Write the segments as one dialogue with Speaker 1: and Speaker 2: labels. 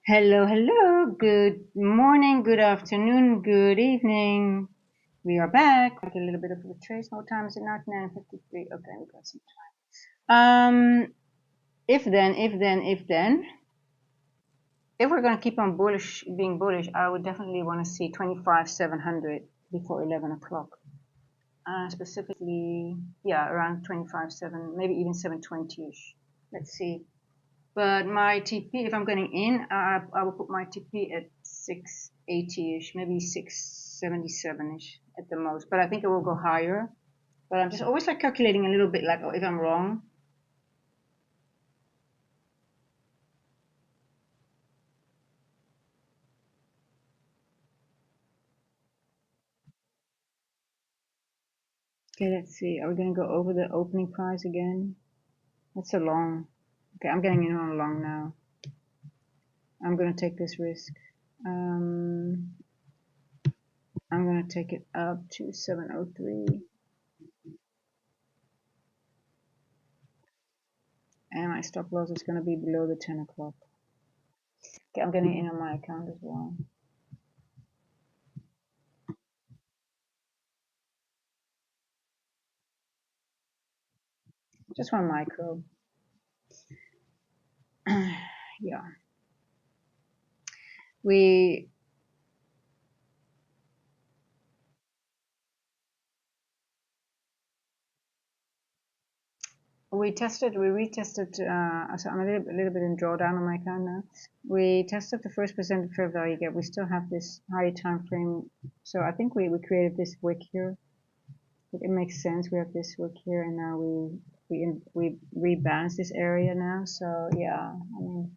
Speaker 1: Hello, hello. Good morning, good afternoon, good evening. We are back. Take a little bit of a trace. What time is it now? 9:53. Okay, we got some time. If then. If we're going to keep on being bullish, I would definitely want to see 25,700 before 11 o'clock. Specifically, yeah, around 25,700, maybe even 720-ish. Let's see. But my TP, if I'm going in, I will put my TP at 680-ish, maybe 677-ish at the most. But I think it will go higher. But I'm just always like calculating a little bit, like, oh, if I'm wrong. Okay, let's see. Are we going to go over the opening price again? That's a long. Okay, I'm getting in on a long now. I'm going to take this risk. I'm going to take it up to 703. And my stop loss is going to be below the 10 o'clock. Okay, I'm getting in on my account as well. Just one micro. Yeah. We retested, so I'm a little bit in drawdown on my account now. We tested the first percent fair value gap. We still have this higher time frame. So I think we created this wick here. It makes sense. We have this wick here, and now we rebalance this area now. So yeah, I mean,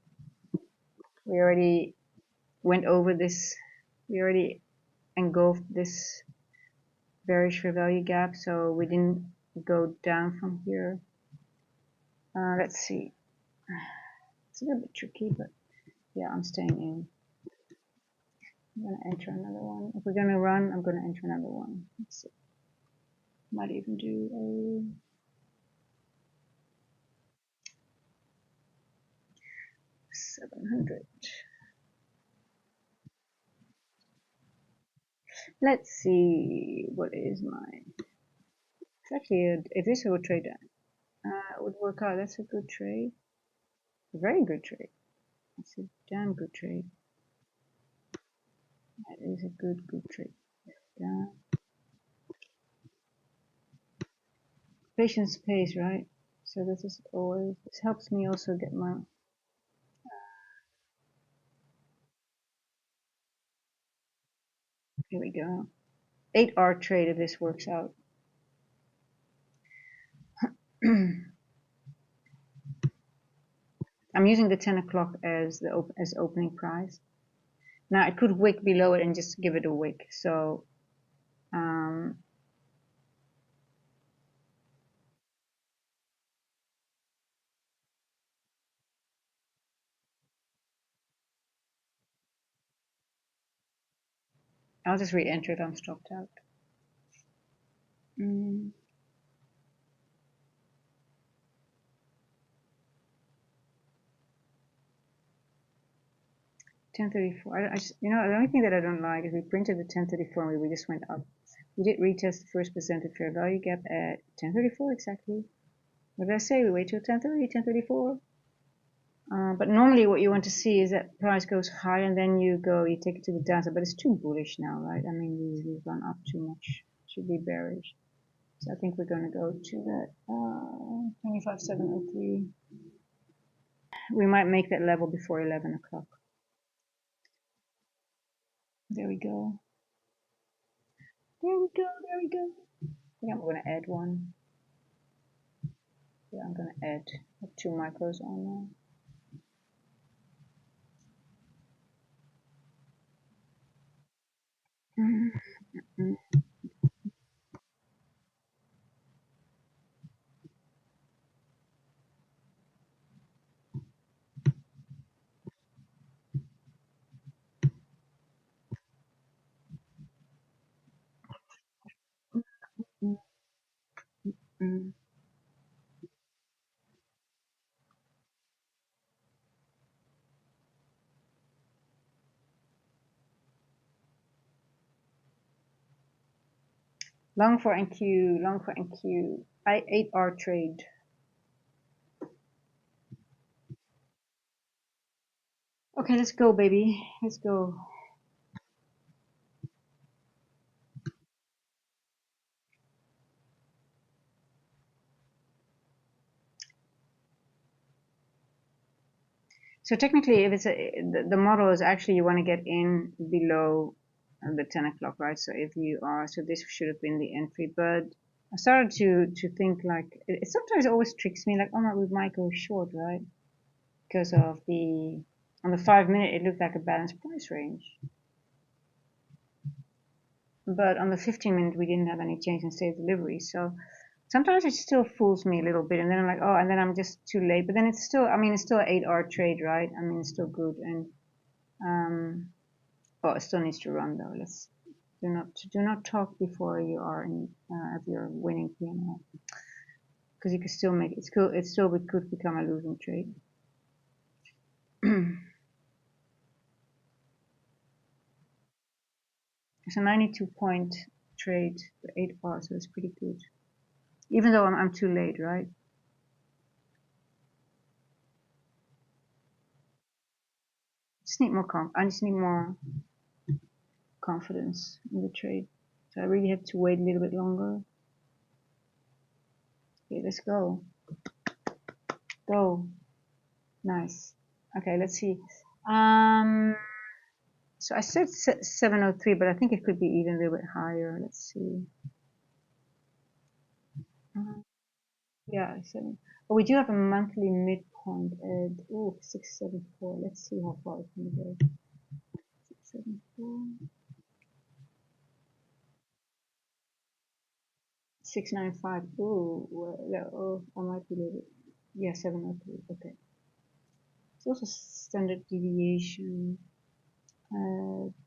Speaker 1: we already went over this. We already engulfed this bearish fair value gap, so we didn't go down from here. Let's see. It's a little bit tricky, but yeah, I'm staying in. I'm gonna enter another one. If we're gonna run, I'm gonna enter another one. Let's see. Might even do a 700. Let's see. What is my? It's actually if this were a trade, it would work out. That's a good trade. A very good trade. It's a damn good trade. That is a good trade. Yeah. Patience pays, right? So this helps me also get my. Here we go. 8R trade if this works out. I'm using the 10 o'clock as opening price. Now it could wick below it and just give it a wick. So I'll just re-enter it. I'm stopped out. 1034. The only thing that I don't like is we printed the 1034 and we just went up. We did retest the first presented fair value gap at 1034 exactly. What did I say? We wait till 1030, 1034. But normally what you want to see is that price goes high and then you take it to the downside. But it's too bullish now, right? I mean, we've gone up too much. It should be bearish. So I think we're going to go to that 25,703. We might make that level before 11 o'clock. There we go. There we go. There we go. I think I'm going to add one. Yeah, I'm going to add 2 micros on now. Long for NQ, long for NQ. I 8R trade. Okay, let's go, baby. Let's go. So technically, if it's the model is actually you want to get in below the 10 o'clock, right? So if you are, so this should have been the entry, but I started to think like it sometimes always tricks me, like, oh my, we might go short, right? Because of the on the 5 minute, it looked like a balanced price range, but on the 15 minute, we didn't have any change in state delivery. So sometimes it still fools me a little bit, and then I'm like, oh, and then I'm just too late. But then it's still, I mean, it's still an 8R trade, right? I mean, it's still good, and oh, it still needs to run though. Let's do not talk before you are in if you're winning PML, because you can still make it. It's cool. It still could become a losing trade. It's a 92-point trade for 8R, so it's pretty good. Even though I'm too late, right? Just need more I just need more confidence in the trade. So I really have to wait a little bit longer. Okay, let's go. Go. Nice. Okay, let's see. So I said 703, but I think it could be even a little bit higher. Let's see. Yeah, 7. But we do have a monthly midpoint at 674. Let's see how far it can go. 674. 695. Ooh, well, I might be a little bit. Yeah, 703. Okay. It's also standard deviation.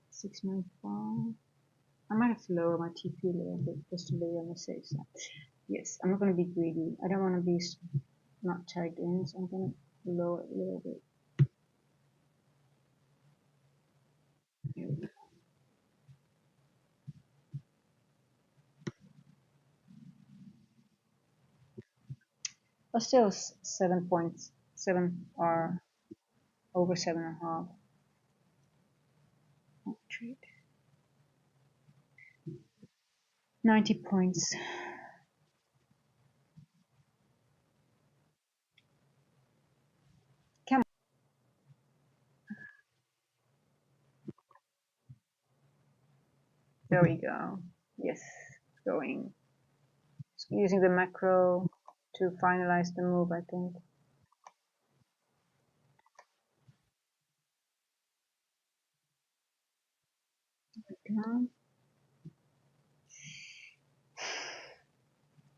Speaker 1: 695. I might have to lower my TP a little bit just to be on the safe side. Yes, I'm not going to be greedy. I don't want to be not tagged in, so I'm going to lower it a little bit. Here we go. But still 7.7 are over 7.5. Trade. 90 points. Come on. There we go. Yes, going. Using the macro to finalize the move, I think.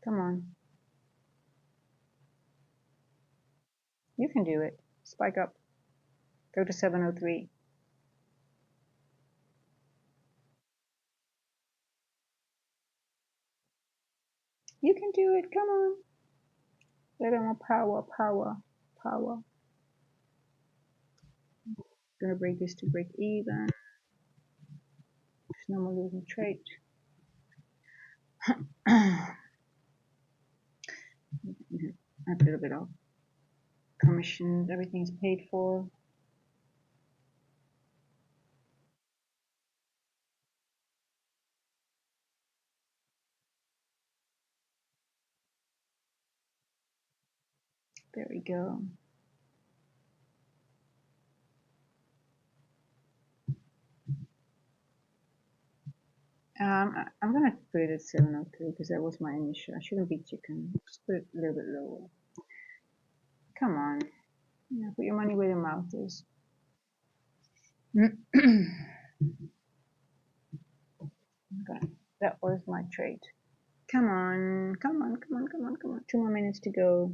Speaker 1: Come on. You can do it. Spike up. Go to 703. You can do it. Come on. A little more power, power, power. Gonna break this to break even. There's no more losing trade. I have a little bit of commissions. Everything's paid for. There we go. I'm gonna put it at 703 because that was my initial. I shouldn't be chicken. Just put it a little bit lower. Come on. Yeah, put your money where your mouth is. That was my trade. Come on, come on, come on, come on, come on. 2 more minutes to go.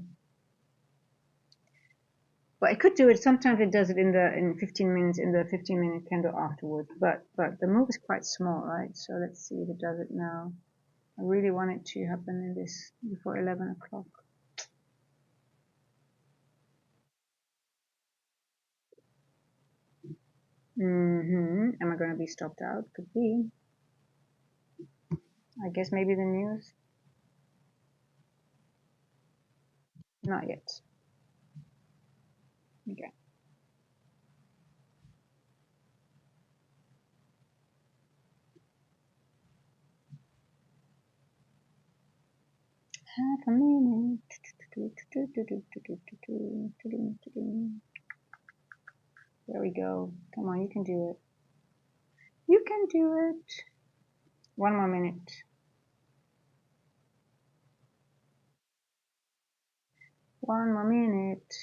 Speaker 1: But I could do it. Sometimes it does it in 15 minutes in the 15-minute candle afterwards. But the move is quite small, right? So let's see if it does it now. I really want it to happen in this before 11 o'clock. Am I going to be stopped out? Could be. I guess maybe the news. Not yet. Okay. Half a minute. There we go. Come on, you can do it. You can do it. One more minute. One more minute.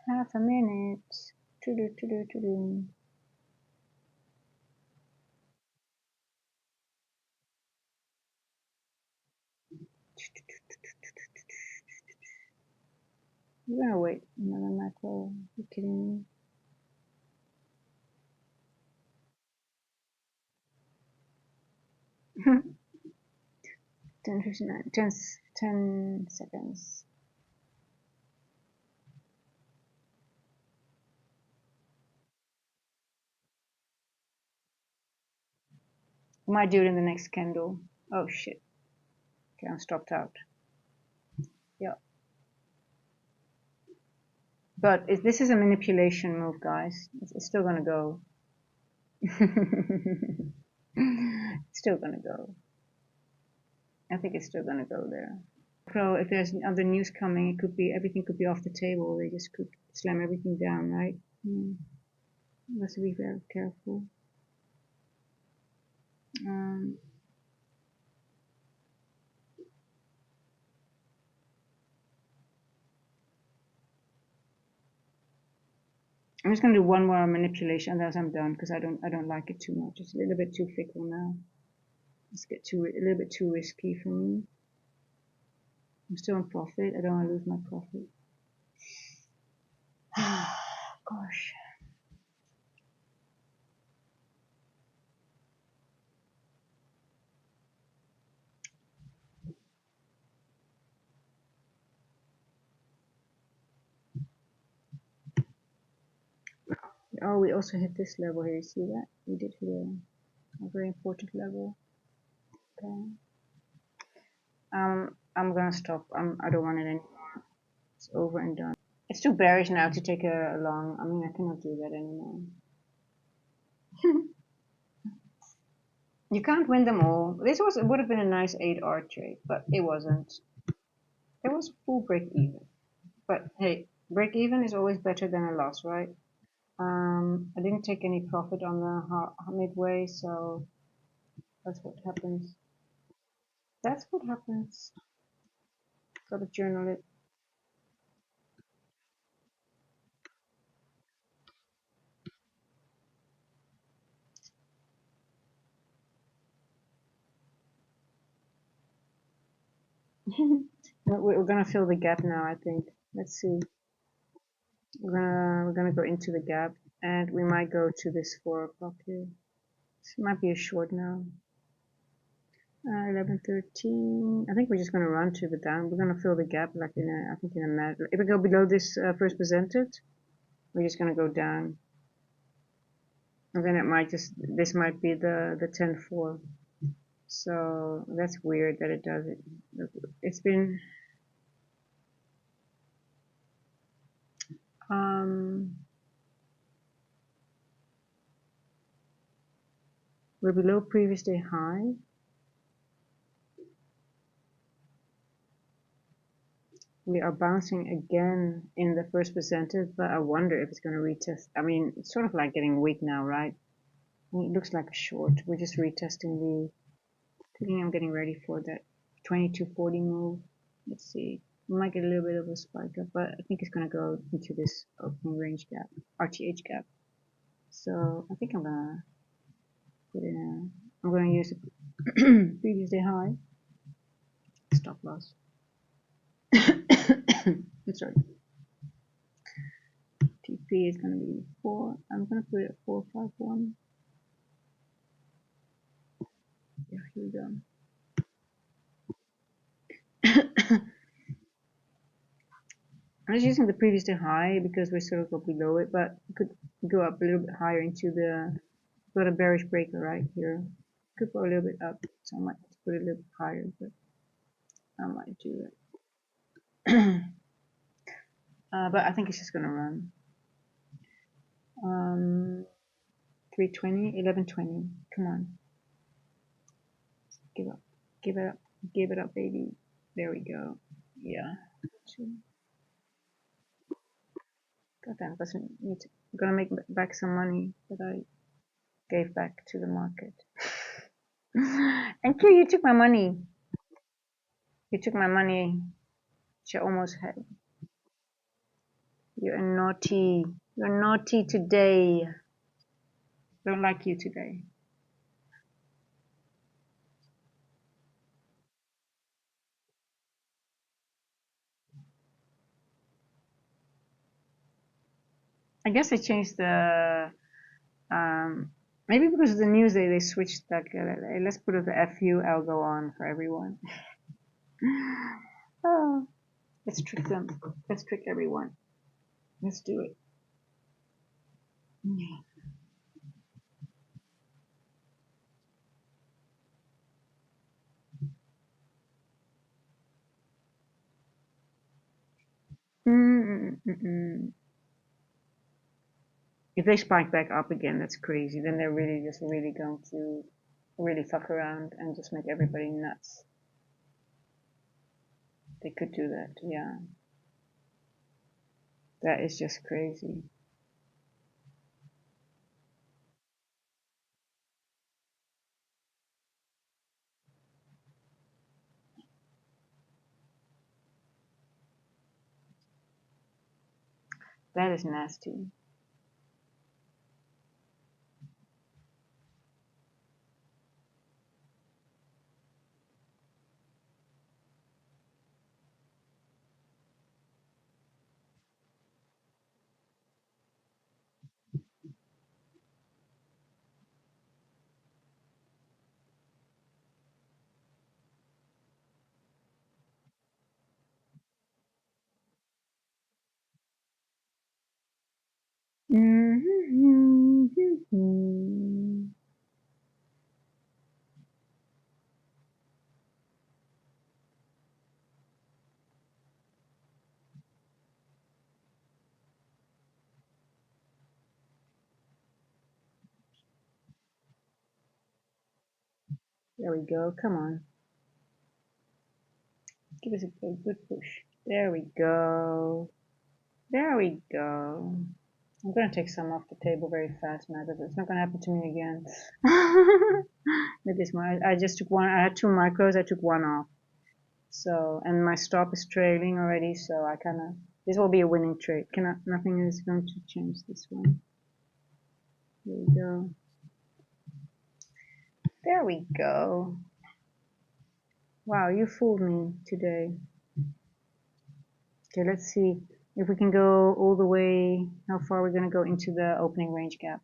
Speaker 1: Half a minute. You're gonna wait another macro. You're kidding me. 10:59. 10 seconds. I might do it in the next candle. Oh shit. Okay, I'm stopped out. Yeah. But this is a manipulation move, guys. It's still gonna go. It's still gonna go. I think it's still gonna go there. So if there's other news coming, it could be everything could be off the table. They just could slam everything down, right? Let's be very careful. I'm just gonna do one more manipulation, otherwise I'm done because I don't like it too much. It's a little bit too fickle now. It's a little bit too risky for me. I'm still in profit. I don't want to lose my profit. Gosh. Oh, we also hit this level here. You see that? We did hit a very important level. Okay. I'm gonna stop. I don't want it anymore. It's over and done. It's too bearish now to take a long. I mean, I cannot do that anymore. You can't win them all. It would have been a nice 8R trade, but it wasn't. It was full break even. But hey, break even is always better than a loss, right? I didn't take any profit on the midway, so that's what happens. That's what happens. Gotta journal it. We're gonna fill the gap now, I think. Let's see. We're gonna go into the gap, and we might go to this 4 o'clock here. This might be a short now. 11:13. I think we're just gonna run to the down. We're gonna fill the gap like I think in a minute. If we go below this first presented, we're just gonna go down. And then this might be the 10-4. So that's weird that it does it. It's been we're below previous day high. We are bouncing again in the first presented, but I wonder if it's going to retest. I mean, it's sort of like getting weak now, right? I mean, it looks like a short. We're just retesting the. I think I'm getting ready for that 2240 move. Let's see. We might get a little bit of a spike up, but I think it's going to go into this opening range gap, RTH gap. So I think I'm gonna put in I'm gonna use the previous day high stop loss. Sorry. TP is gonna be 4. I'm gonna put it at 451. Yeah, here we go. was using the previous day high because we sort of got below it, but we could go up a little bit higher into the, got a bearish breaker right here. Could go a little bit up, so I might put it a little bit higher, but I might do it. But I think it's just gonna run. 320, 1120. Come on. Give up. Give it up. Give it up, baby. There we go. Yeah. God damn, doesn't need to. I'm gonna make back some money that I gave back to the market. And you took my money. You took my money. Which I almost had. You're naughty. You're naughty today. Don't like you today. I guess they changed the maybe because of the news they switched like let's put the FU algo on for everyone. Oh, let's trick them. Let's trick everyone. Let's do it. Yeah. If they spike back up again, that's crazy. Then they're really just really going to really fuck around and just make everybody nuts. They could do that, yeah. That is just crazy. That is nasty. There we go. Come on. Give us a good push. There we go. There we go. I'm gonna take some off the table very fast now, but it's not gonna happen to me again. With this one, I just took one. I had 2 micros. I took one off. So, and my stop is trailing already. So I kind of, this will be a winning trade. Nothing is going to change this one. There we go. There we go. Wow, you fooled me today. Okay, let's see if we can go all the way, how far we're going to go into the opening range gap.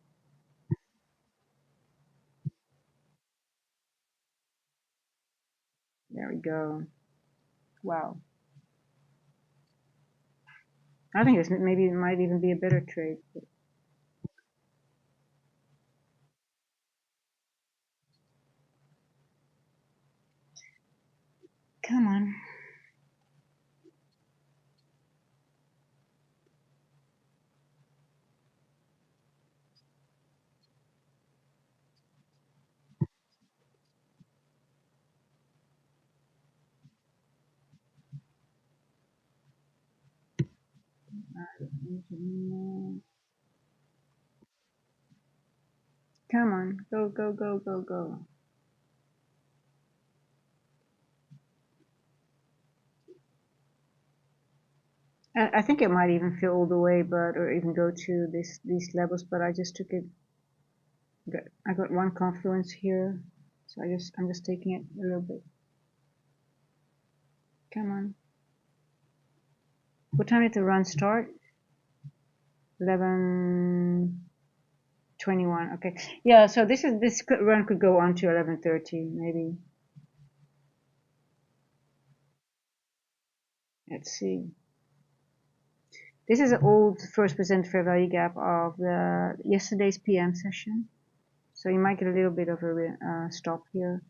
Speaker 1: There we go. Wow. I think maybe it might even be a better trade. But come on. Come on. Go, go, go, go, go. I think it might even fill all the way, but or even go to these levels. But I just took it. I got one confluence here, so I'm just taking it a little bit. Come on. What time did the run start? 11:21. Okay. Yeah. So this run could go on to 11:30 maybe. Let's see. This is an old first percent fair value gap of the yesterday's PM session. So you might get a little bit of a stop here.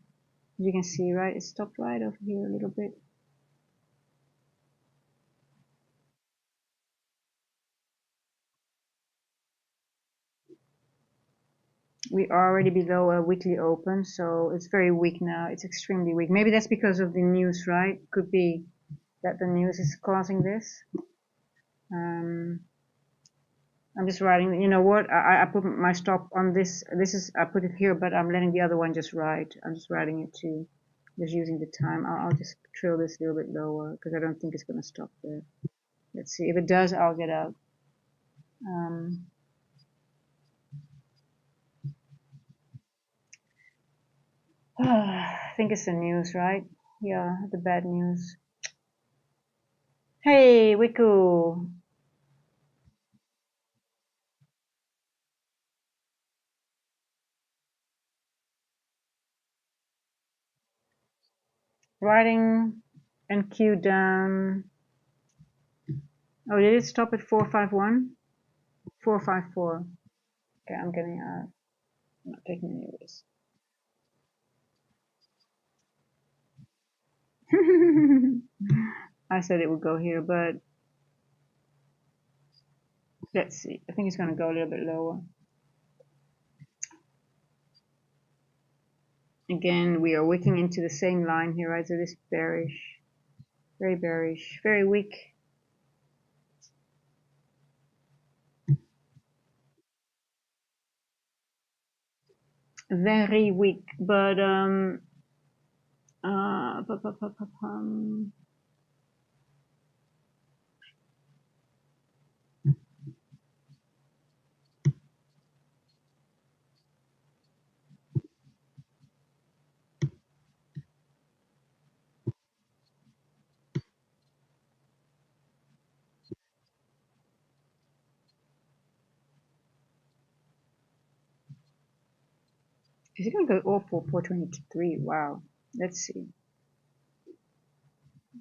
Speaker 1: As you can see, right, it stopped right over here a little bit. We are already below a weekly open, so it's very weak now. It's extremely weak. Maybe that's because of the news, right? Could be that the news is causing this. I'm just writing, you know what, I put my stop on this. I put it here, but I'm letting the other one just ride. I'm just writing it too, just using the time. I'll just trail this a little bit lower because I don't think it's going to stop there. Let's see. If it does, I'll get out. I think it's the news, right? Yeah, the bad news. Hey, Wiku. Writing NQ down. Oh, did it stop at 451? 454. Okay, I'm getting out. I'm not taking any risks. I said it would go here, but let's see. I think it's going to go a little bit lower. Again, we are wicking into the same line here, right? So this bearish, very weak. Very weak, but is it going to go all for 423? Wow. Let's see.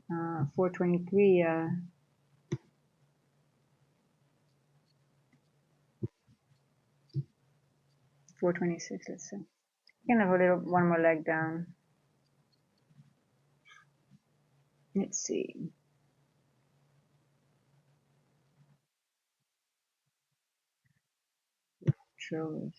Speaker 1: 423. 426. Let's see. Can have a little one more leg down. Let's see. Treacherous.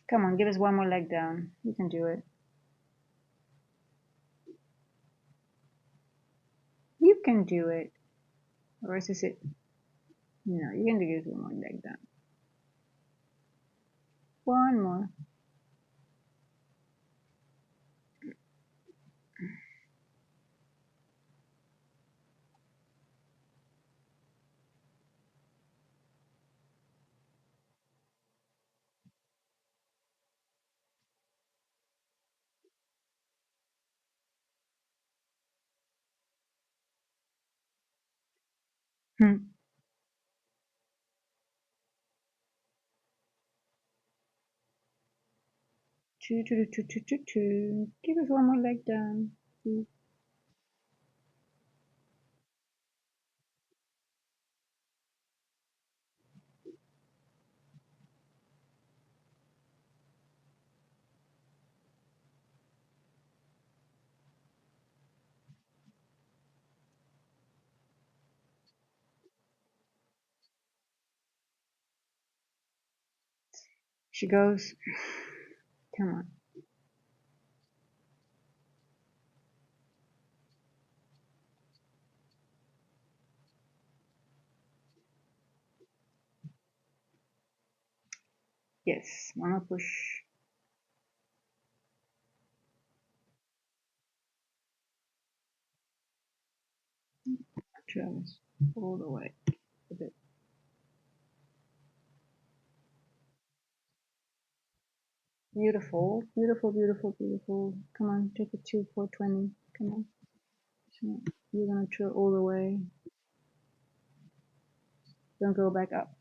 Speaker 1: Come on, give us one more leg down. You can do it. You can do it. Or is it? No, you can give us one more leg down. One more. Hmm. Two. Give us one more leg down. She goes. Come on. Yes, one more push. Travis, all the way. A bit. Beautiful, beautiful, beautiful, beautiful. Come on, take it to 420. Come on. So you're gonna trail all the way. Don't go back up.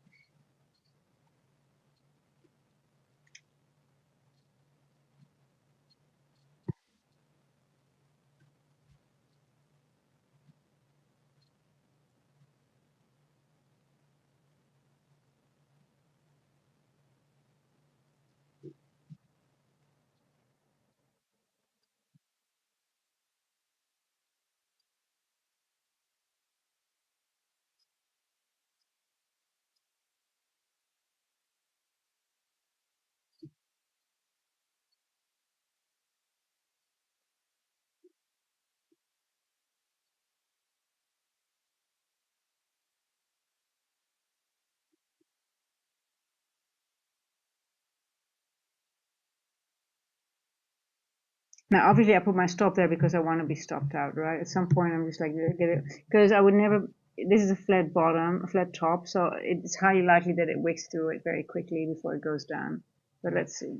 Speaker 1: Now, obviously, I put my stop there because I want to be stopped out, right? At some point, I'm just like, get it, because I would never. This is a flat bottom, a flat top, so it's highly likely that it wicks through it very quickly before it goes down. But let's see.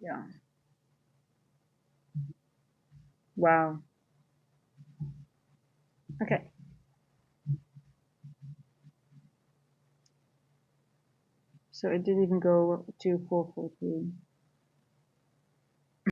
Speaker 1: Yeah. Wow. Okay. So it didn't even go to 443.